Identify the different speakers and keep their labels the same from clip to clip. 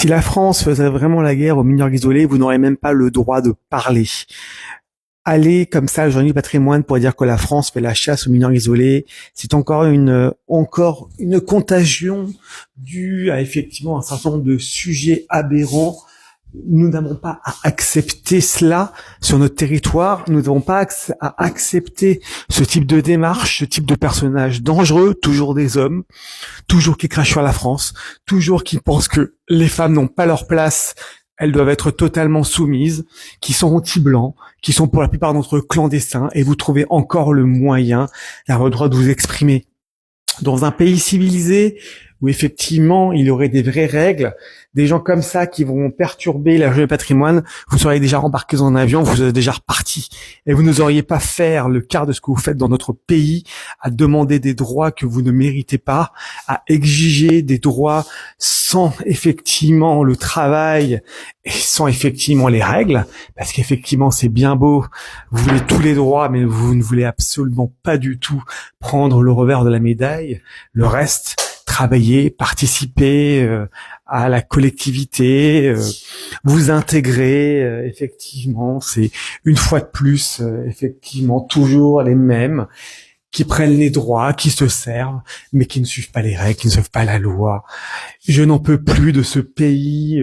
Speaker 1: Si la France faisait vraiment la guerre aux mineurs isolés, vous n'aurez même pas le droit de parler. Aller comme ça, le journée du patrimoine, pour dire que la France fait la chasse aux mineurs isolés, c'est encore une contagion due à effectivement un certain nombre de sujets aberrants. Nous n'avons pas à accepter cela sur notre territoire. Nous n'avons pas à accepter ce type de démarche, ce type de personnages dangereux, toujours des hommes, toujours qui crachent sur la France, toujours qui pensent que les femmes n'ont pas leur place, elles doivent être totalement soumises, qui sont anti-blancs, qui sont pour la plupart d'entre eux clandestins, et vous trouvez encore le moyen d'avoir le droit de vous exprimer. Dans un pays civilisé, où effectivement il y aurait des vraies règles, des gens comme ça qui vont perturber la journée du patrimoine, vous seriez déjà embarqués dans un avion, vous êtes déjà repartis. Et vous n'oseriez pas faire le quart de ce que vous faites dans notre pays, à demander des droits que vous ne méritez pas, à exiger des droits sans effectivement le travail et sans effectivement les règles, parce qu'effectivement c'est bien beau, vous voulez tous les droits, mais vous ne voulez absolument pas du tout prendre le revers de la médaille, le reste, travailler, participer à la collectivité, vous intégrer, effectivement, c'est une fois de plus, effectivement, toujours les mêmes qui prennent les droits, qui se servent, mais qui ne suivent pas les règles, qui ne suivent pas la loi. Je n'en peux plus de ce pays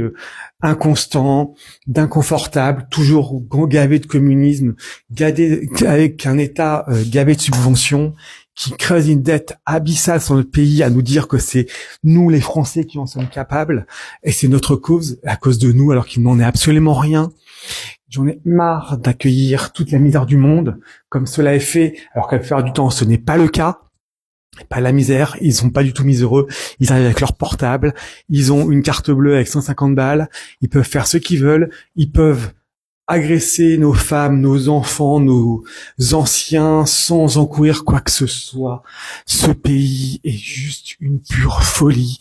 Speaker 1: inconstant, d'inconfortable, toujours gavé de communisme, gavé avec un État gavé de subventions, qui creuse une dette abyssale sur notre pays à nous dire que c'est nous les Français qui en sommes capables et c'est notre cause, la cause de nous alors qu'il n'en est absolument rien. J'en ai marre d'accueillir toute la misère du monde comme cela est fait alors qu'à la plupart du temps ce n'est pas le cas. Pas la misère, ils sont pas du tout miséreux, ils arrivent avec leur portable, ils ont une carte bleue avec 150 balles, ils peuvent faire ce qu'ils veulent, ils peuvent agresser nos femmes, nos enfants, nos anciens, sans encourir quoi que ce soit. Ce pays est juste une pure folie.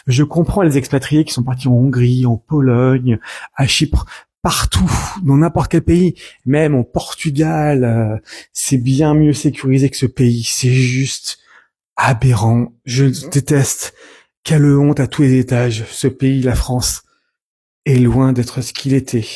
Speaker 1: Je comprends les expatriés qui sont partis en Hongrie, en Pologne, à Chypre, partout, dans n'importe quel pays, même au Portugal, c'est bien mieux sécurisé que ce pays. C'est juste aberrant. Je déteste. Quelle honte à tous les étages. Ce pays, la France, est loin d'être ce qu'il était.